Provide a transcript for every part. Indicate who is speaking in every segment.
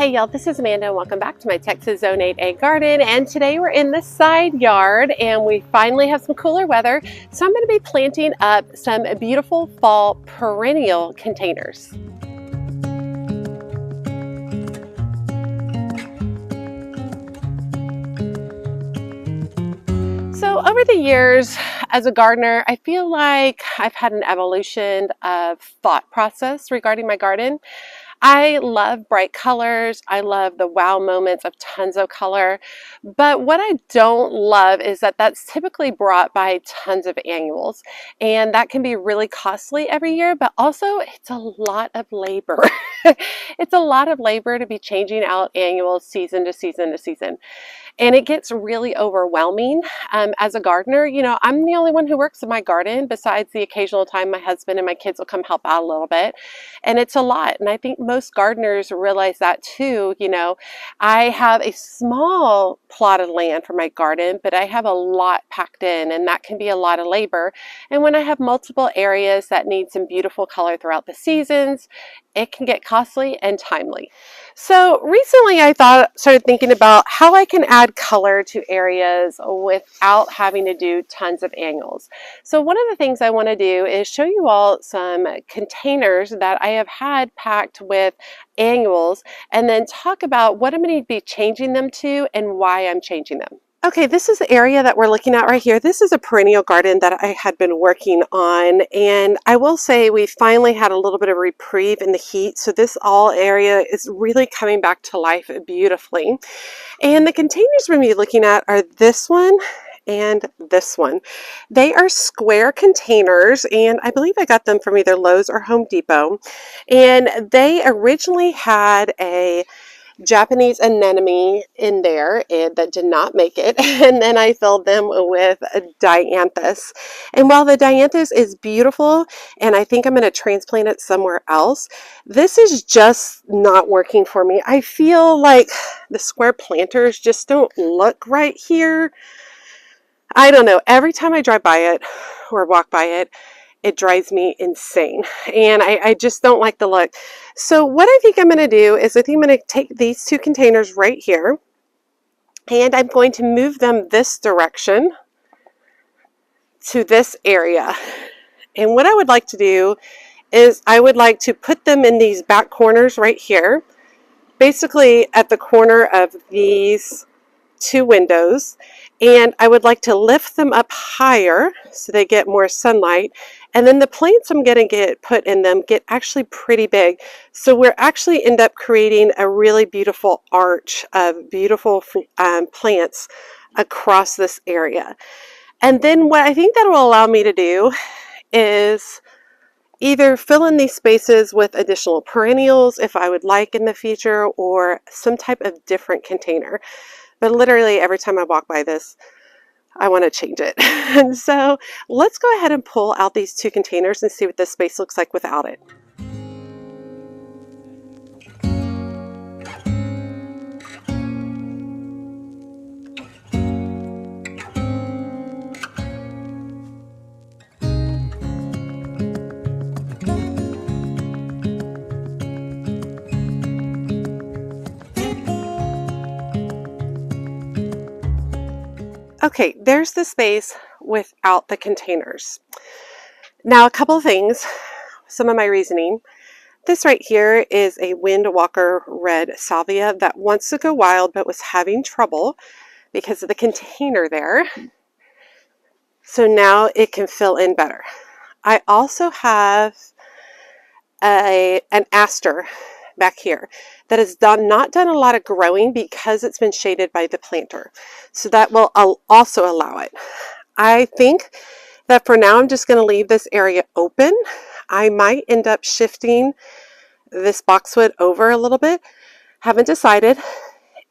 Speaker 1: Hey y'all, this is Amanda and welcome back to my Texas Zone 8A garden, and today we're in the side yard and we finally have some cooler weather, so I'm going to be planting up some beautiful fall perennial containers. So over the years as a gardener, I feel like I've had an evolution of thought process regarding my garden. I love bright colors. I love the wow moments of tons of color. But what I don't love is that that's typically brought by tons of annuals. And that can be really costly every year, but also it's a lot of labor. It's a lot of labor to be changing out annuals season to season to season. And it gets really overwhelming. As a gardener, you know, I'm the only one who works in my garden besides the occasional time my husband and my kids will come help out a little bit. And it's a lot. And I think most gardeners realize that too. You know, I have a small plot of land for my garden, but I have a lot packed in, and that can be a lot of labor. And when I have multiple areas that need some beautiful color throughout the seasons, it can get costly and timely. So recently I started thinking about how I can add color to areas without having to do tons of annuals. So one of the things I want to do is show you all some containers that I have had packed with annuals, and then talk about what I'm going to be changing them to and why I'm changing them. Okay, this is the area that we're looking at right here. This is a perennial garden that I had been working on, and I will say we finally had a little bit of reprieve in the heat, so this all area is really coming back to life beautifully. And the containers we're going to be looking at are this one and this one. They are square containers, and I believe I got them from either Lowe's or Home Depot, and they originally had a Japanese anemone in there that did not make it, and then I filled them with a dianthus. And while the dianthus is beautiful and I think I'm going to transplant it somewhere else, this is just not working for me. I feel like the square planters just don't look right here. I don't know, every time I drive by it or walk by it, it drives me insane, and I just don't like the look. So what I think I'm going to do is I think I'm going to take these two containers right here, and I'm going to move them this direction to this area. And what I would like to do is I would like to put them in these back corners right here, basically at the corner of these two windows, and I would like to lift them up higher so they get more sunlight, and then the plants I'm going to get put in them get actually pretty big, so we're actually end up creating a really beautiful arch of beautiful plants across this area. And then what I think that will allow me to do is either fill in these spaces with additional perennials if I would like in the future, or some type of different container. But literally every time I walk by this, I want to change it. And so let's go ahead and pull out these two containers and see what this space looks like without it. Okay, there's the space without the containers. Now, a couple of things, some of my reasoning. This right here is a Windwalker red salvia that wants to go wild but was having trouble because of the container there. So now it can fill in better. I also have an aster back here that has not done a lot of growing because it's been shaded by the planter. So that will also allow it. I think that for now I'm just going to leave this area open. I might end up shifting this boxwood over a little bit. Haven't decided.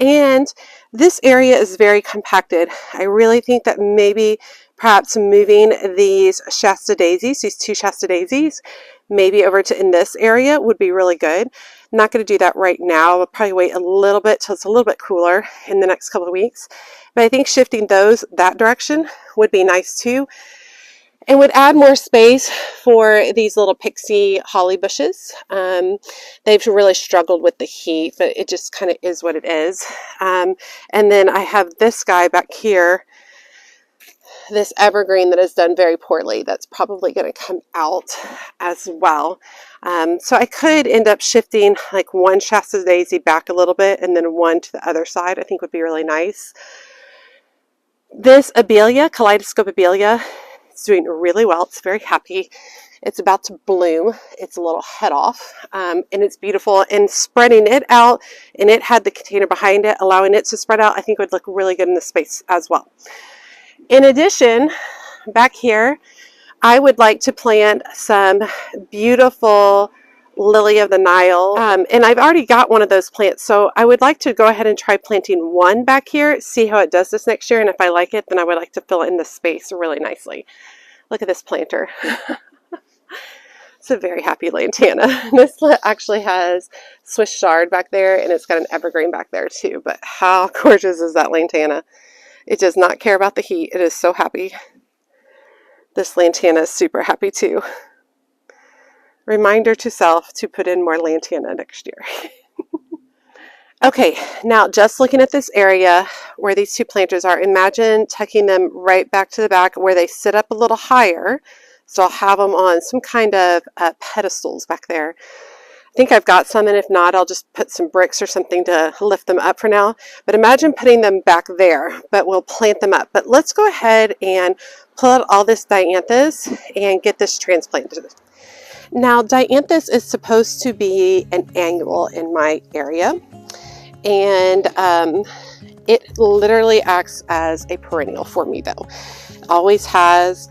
Speaker 1: And this area is very compacted. I really think that maybe perhaps moving these Shasta daisies, these two Shasta daisies, maybe over to in this area would be really good. I'm not going to do that right now. I'll probably wait a little bit till it's a little bit cooler in the next couple of weeks. But I think shifting those that direction would be nice too. and would add more space for these little pixie holly bushes. They've really struggled with the heat, but it just kind of is what it is. And then I have this guy back here, this evergreen that has done very poorly. That's probably going to come out as well. So I could end up shifting like one Shasta daisy back a little bit and then one to the other side. I think would be really nice. This Abelia, Kaleidoscope Abelia, is doing really well. It's very happy. It's about to bloom. It's a little head off, and it's beautiful. And spreading it out, and it had the container behind it, allowing it to spread out, I think would look really good in the space as well. In addition, back here, I would like to plant some beautiful Lily of the Nile, and I've already got one of those plants, so I would like to go ahead and try planting one back here, see how it does this next year, and if I like it, then I would like to fill in the space really nicely. Look at this planter. It's a very happy lantana. This actually has Swiss chard back there, and it's got an evergreen back there too, but how gorgeous is that lantana? It does not care about the heat. It is so happy. This lantana is super happy too. Reminder to self to put in more lantana next year. Okay, now just looking at this area where these two planters are, imagine tucking them right back to the back where they sit up a little higher. So I'll have them on some kind of pedestals back there. I think I've got some, and if not, I'll just put some bricks or something to lift them up for now. But imagine putting them back there, but we'll plant them up. But let's go ahead and pull out all this dianthus and get this transplanted. Now, dianthus is supposed to be an annual in my area, and it literally acts as a perennial for me, though. Always has,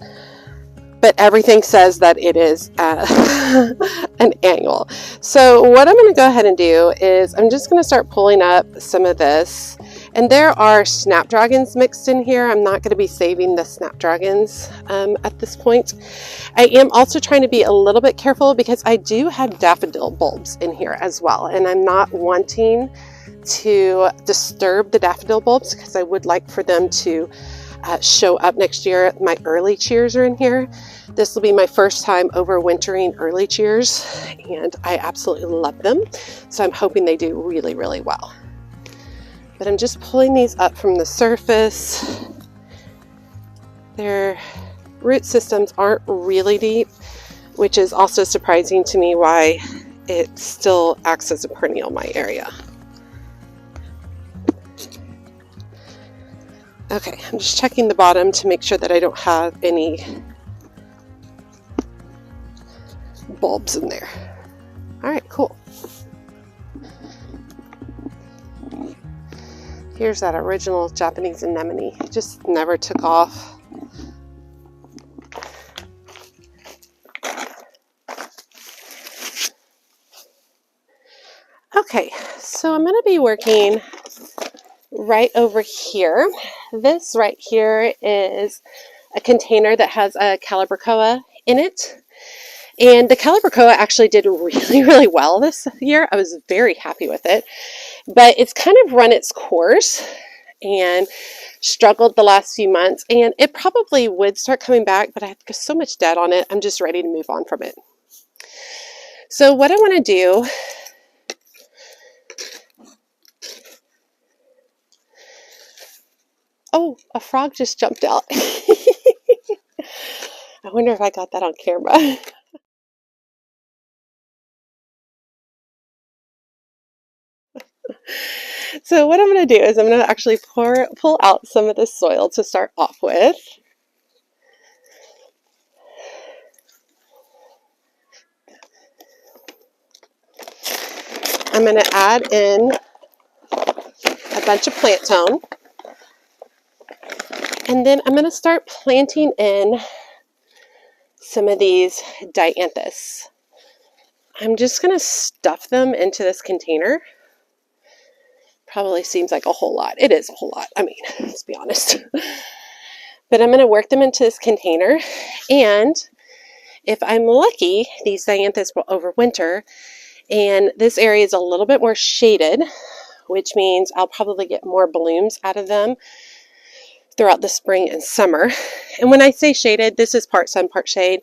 Speaker 1: but everything says that it is an annual. So what I'm going to go ahead and do is I'm just going to start pulling up some of this. And there are snapdragons mixed in here. I'm not going to be saving the snapdragons at this point. I am also trying to be a little bit careful because I do have daffodil bulbs in here as well. And I'm not wanting to disturb the daffodil bulbs because I would like for them to show up next year. My early cheers are in here. This will be my first time overwintering early cheers, and I absolutely love them. So I'm hoping they do really, really well. But I'm just pulling these up from the surface. Their root systems aren't really deep, which is also surprising to me why it still acts as a perennial in my area. Okay, I'm just checking the bottom to make sure that I don't have any bulbs in there. All right, cool. Here's that original Japanese anemone. It just never took off. Okay, so I'm going to be working right over here. This right here is a container that has a calibrachoa in it. And the calibrachoa actually did really, really well this year. I was very happy with it. But it's kind of run its course and struggled the last few months. And it probably would start coming back, but I have so much debt on it. I'm just ready to move on from it. So what I want to do oh, a frog just jumped out. I wonder if I got that on camera. So what I'm going to do is I'm going to actually pull out some of this soil to start off with. I'm going to add in a bunch of plant tone. And then I'm going to start planting in some of these dianthus. I'm just going to stuff them into this container. Probably seems like a whole lot. It is a whole lot. I mean, let's be honest. But I'm going to work them into this container. And if I'm lucky, these dianthus will overwinter. And this area is a little bit more shaded, which means I'll probably get more blooms out of them throughout the spring and summer. And when I say shaded, this is part sun, part shade.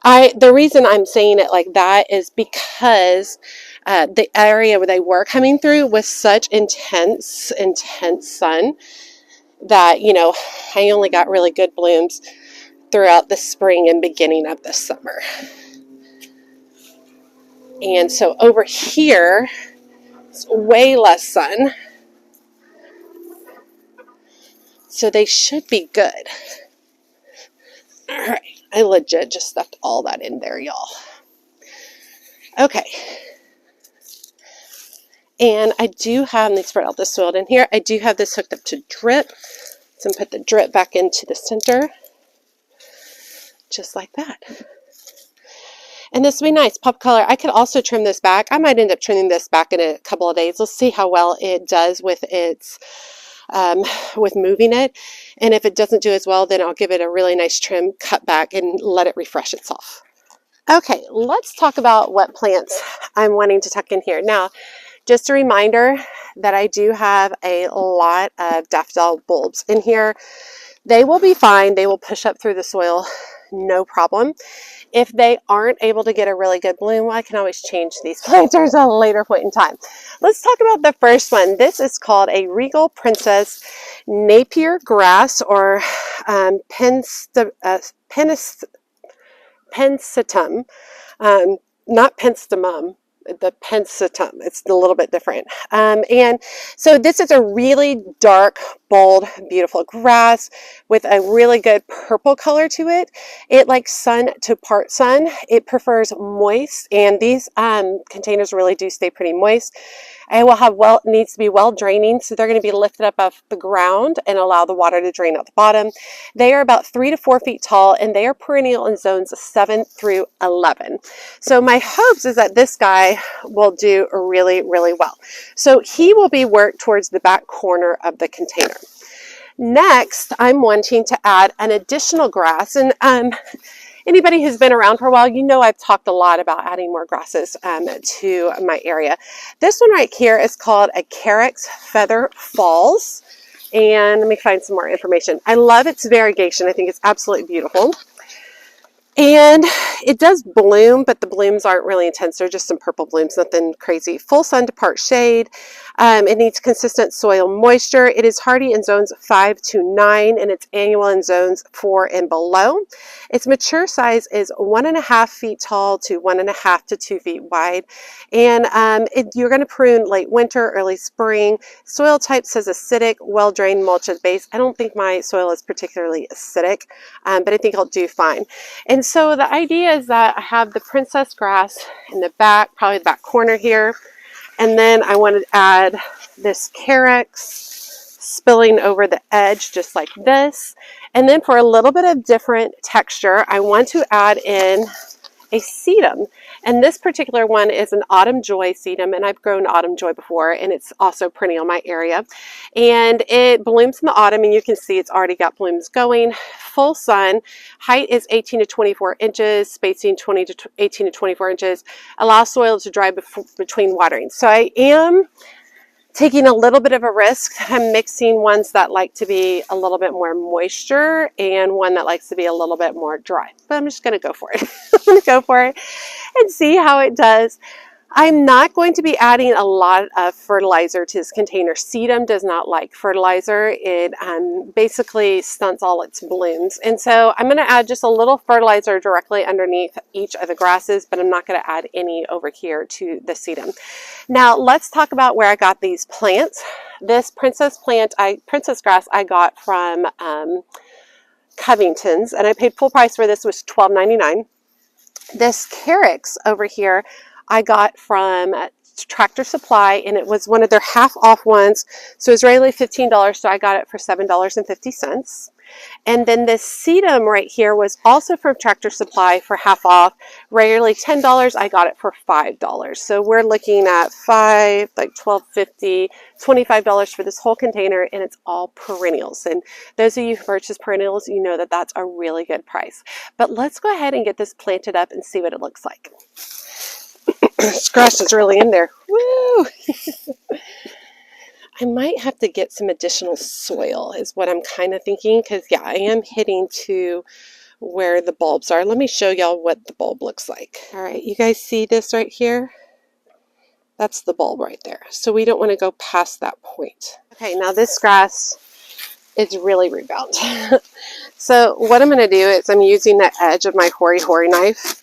Speaker 1: The reason I'm saying it like that is because the area where they were coming through was such intense sun that, you know, I only got really good blooms throughout the spring and beginning of the summer. And so over here, it's way less sun. So they should be good. All right, I legit just stuffed all that in there, y'all. Okay. And I do have, let me spread out the soil in here. I do have this hooked up to drip. So I'm going to put the drip back into the center. Just like that. And this will be nice, pop color. I could also trim this back. I might end up trimming this back in a couple of days. Let's see how well it does with its, with moving it. And if it doesn't do as well, then I'll give it a really nice trim, cut back, and let it refresh itself. Okay, let's talk about what plants I'm wanting to tuck in here. Now, just a reminder that I do have a lot of daffodil bulbs in here. They will be fine. They will push up through the soil, no problem. If they aren't able to get a really good bloom, I can always change these planters at a later point in time. Let's talk about the first one. This is called a Regal Princess Napier Grass, or pensitum. Not penstemum, the pensitum. It's a little bit different. And so this is a really dark, bold, beautiful grass with a really good purple color to it. It likes sun to part sun. It prefers moist, and these containers really do stay pretty moist. It will have needs to be well draining, so they're going to be lifted up off the ground and allow the water to drain out the bottom. They are about 3 to 4 feet tall, and they are perennial in zones 7 through 11. So my hopes is that this guy will do really, really well. So he will be worked towards the back corner of the container. Next, I'm wanting to add an additional grass, and anybody who's been around for a while, you know I've talked a lot about adding more grasses to my area. This one right here is called a Carex Feather Falls, and let me find some more information. I love its variegation. I think it's absolutely beautiful. And it does bloom, but the blooms aren't really intense. They're just some purple blooms, nothing crazy. Full sun to part shade. It needs consistent soil moisture. It is hardy in zones 5 to 9, and it's annual in zones 4 and below. Its mature size is 1.5 feet tall to 1.5 to 2 feet wide. And you're going to prune late winter, early spring. Soil type says acidic, well-drained, mulch at base. I don't think my soil is particularly acidic, but I think I'll do fine. And so the idea is that I have the princess grass in the back, probably the back corner here. And then I want to add this Carex spilling over the edge just like this. And then for a little bit of different texture, I want to add in a sedum. And this particular one is an Autumn Joy sedum, and I've grown Autumn Joy before, and it's also perennial in my area. And it blooms in the autumn, and you can see it's already got blooms going. Full sun, height is 18 to 24 inches, spacing 18 to 24 inches. Allow soil to dry between watering. So I am taking a little bit of a risk. I'm mixing ones that like to be a little bit more moisture and one that likes to be a little bit more dry. But I'm just going to go for it. I'm going to go for it and see how it does. I'm not going to be adding a lot of fertilizer to this container. Sedum does not like fertilizer. It basically stunts all its blooms. And so I'm going to add just a little fertilizer directly underneath each of the grasses, but I'm not going to add any over here to the sedum. Now let's talk about where I got these plants. This princess grass I got from Covington's, and I paid full price for this, was $12.99. This Carex over here I got from Tractor Supply, and it was one of their half off ones. So it was regularly $15, so I got it for $7.50. And then this sedum right here was also from Tractor Supply for half off, regularly $10. I got it for $5. So we're looking at $12.50, $25 for this whole container, and it's all perennials. And those of you who purchase perennials, you know that that's a really good price. But let's go ahead and get this planted up and see what it looks like. This grass is really in there. Woo! I might have to get some additional soil is what I'm kind of thinking, because yeah, I am hitting to where the bulbs are. Let me show y'all what the bulb looks like. All right, you guys see this right here? That's the bulb right there. So we don't want to go past that point. Okay, now this grass is really root bound. So what I'm going to do is I'm using the edge of my hoary knife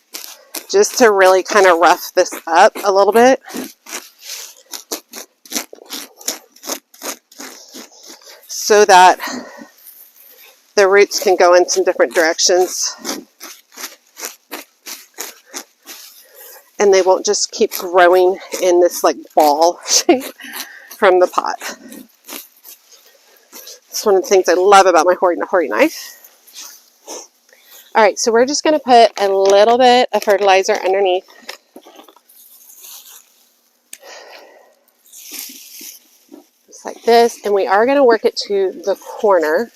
Speaker 1: just to really kind of rough this up a little bit. So that the roots can go in some different directions. And they won't just keep growing in this like ball shape from the pot. It's one of the things I love about my hoary knife. All right, so we're just going to put a little bit of fertilizer underneath. Just like this. And we are going to work it to the corner.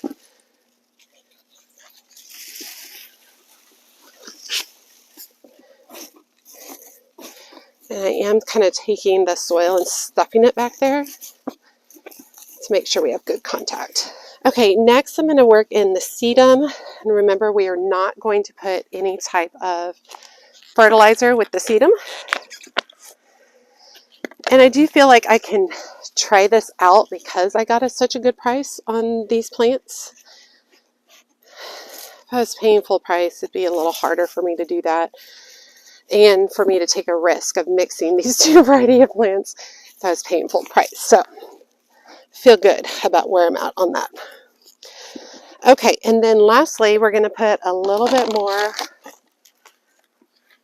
Speaker 1: And I am kind of taking the soil and stuffing it back there to make sure we have good contact. Okay, next I'm going to work in the sedum. And remember, we are not going to put any type of fertilizer with the sedum. And I do feel like I can try this out because I got such a good price on these plants. If I was paying full price, it'd be a little harder for me to do that. And for me to take a risk of mixing these two variety of plants if I was paying full price. So feel good about where I'm at on that. Okay, and then lastly, we're going to put a little bit more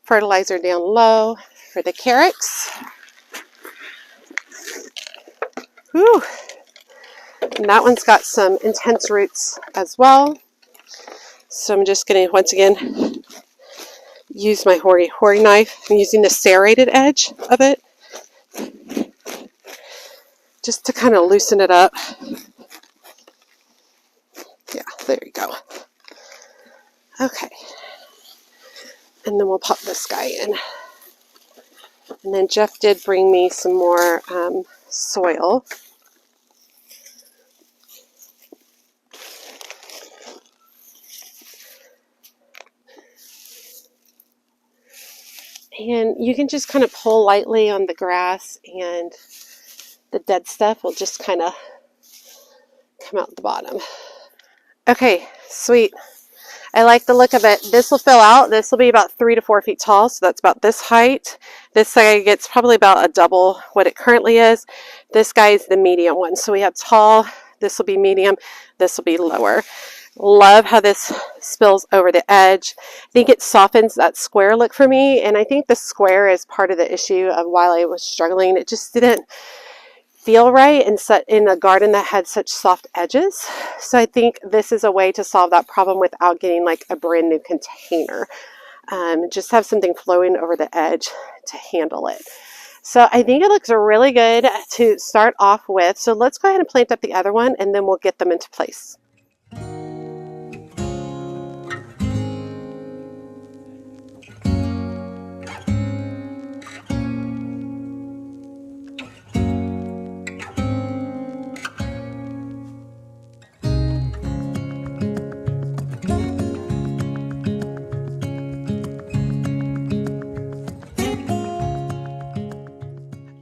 Speaker 1: fertilizer down low for the carrots. Whew. And that one's got some intense roots as well. So I'm just going to, once again, use my hoary knife. I'm using the serrated edge of it just to kind of loosen it up. Yeah, there you go. Okay. And then we'll pop this guy in. And then Jeff did bring me some more soil. And you can just kind of pull lightly on the grass and the dead stuff will just kind of come out the bottom. Okay, sweet. I like the look of it. This will fill out. This will be about 3 to 4 feet tall, so that's about this height. This guy gets probably about a double what it currently is. This guy is the medium one. So we have tall, this will be medium, this will be lower. Love how this spills over the edge. I think it softens that square look for me, and I think the square is part of the issue of while I was struggling. It just didn't feel right in a garden that had such soft edges. So I think this is a way to solve that problem without getting like a brand new container. Just have something flowing over the edge to handle it. So I think it looks really good to start off with. So let's go ahead and plant up the other one and then we'll get them into place.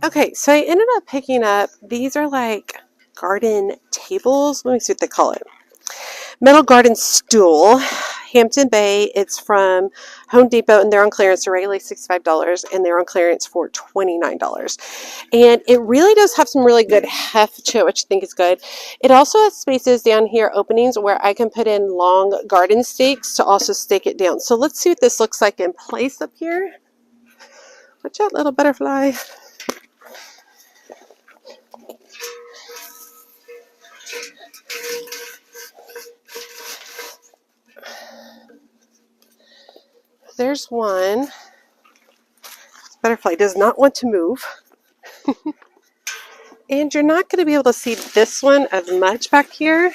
Speaker 1: Okay, so I ended up picking up, these are like garden tables. Let me see what they call it. Metal garden stool, Hampton Bay. It's from Home Depot and they're on clearance. They're regularly $65 and they're on clearance for $29. And it really does have some really good heft to it, which I think is good. It also has spaces down here, openings where I can put in long garden stakes to also stake it down. So let's see what this looks like in place up here. Watch out, little butterfly. There's one. This butterfly does not want to move. And you're not going to be able to see this one as much back here.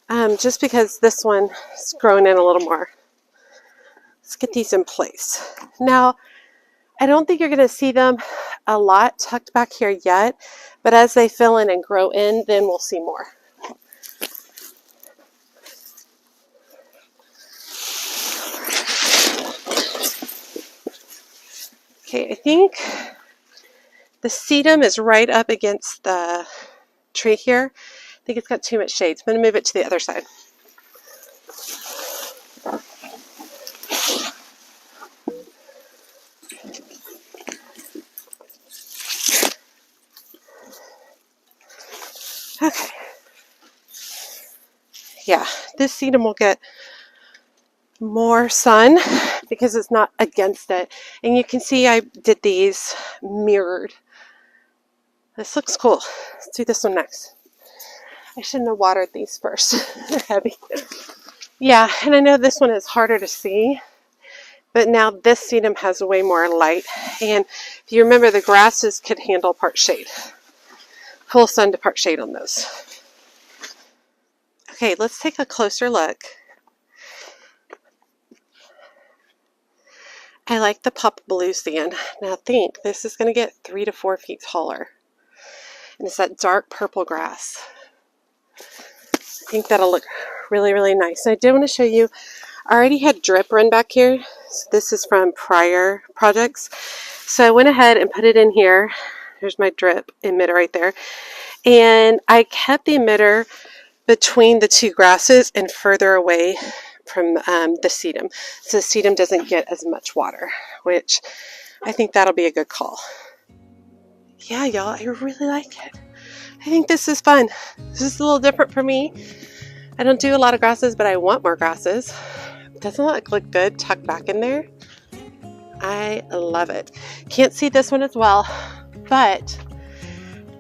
Speaker 1: Just because this one is growing in a little more. Let's get these in place. Now, I don't think you're going to see them a lot tucked back here yet, but as they fill in and grow in, then we'll see more. Okay, I think the sedum is right up against the tree here. I think it's got too much shade. So I'm going to move it to the other side. Okay. Yeah, this sedum will get more sun because it's not against it. And you can see I did these mirrored. This looks cool. Let's do this one next. I shouldn't have watered these first. They're heavy. Yeah, and I know this one is harder to see, but now this sedum has way more light. And if you remember, the grasses could handle part shade. Full sun to part shade on those. Okay, let's take a closer look. I like the pop blue sand. Now I think this is going to get 3 to 4 feet taller. And it's that dark purple grass. I think that'll look really, really nice. And I did want to show you, I already had drip run back here. So this is from prior projects. So I went ahead and put it in here. There's my drip emitter right there. And I kept the emitter between the two grasses and further away from the sedum. So the sedum doesn't get as much water, which I think that'll be a good call. Yeah, y'all, I really like it. I think this is fun. This is a little different for me. I don't do a lot of grasses, but I want more grasses. Doesn't it look good tucked back in there? I love it. Can't see this one as well, but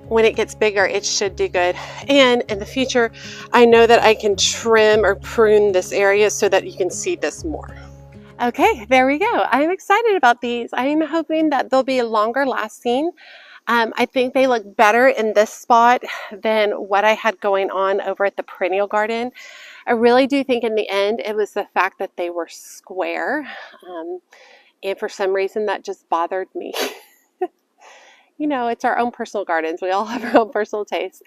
Speaker 1: when it gets bigger, it should do good. And in the future, I know that I can trim or prune this area so that you can see this more. Okay, there we go. I'm excited about these. I'm hoping that they'll be longer lasting. I think they look better in this spot than what I had going on over at the Perennial garden. I really do think in the end it was the fact that they were square, and for some reason that just bothered me. You know, it's our own personal gardens. We all have our own personal tastes.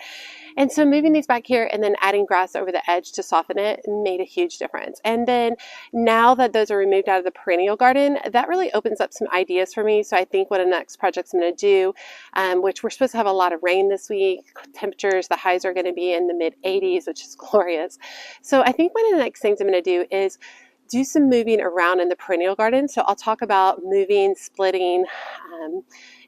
Speaker 1: And so moving these back here and then adding grass over the edge to soften it made a huge difference. And then now that those are removed out of the Perennial garden, that really opens up some ideas for me. So I think what the next project's I'm going to do, which we're supposed to have a lot of rain this week, temperatures, the highs are going to be in the mid 80s, which is glorious. So I think one of the next things I'm going to do is do some moving around in the Perennial garden. So I'll talk about moving, splitting,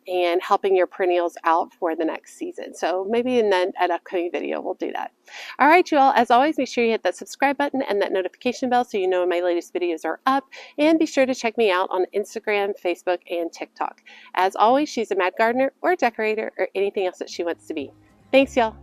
Speaker 1: and helping your perennials out for the next season. So maybe in an upcoming video, we'll do that. All right, you all, as always, make sure you hit that subscribe button and that notification bell so you know when my latest videos are up. And be sure to check me out on Instagram, Facebook, and TikTok. As always, she's a mad gardener or a decorator or anything else that she wants to be. Thanks, y'all.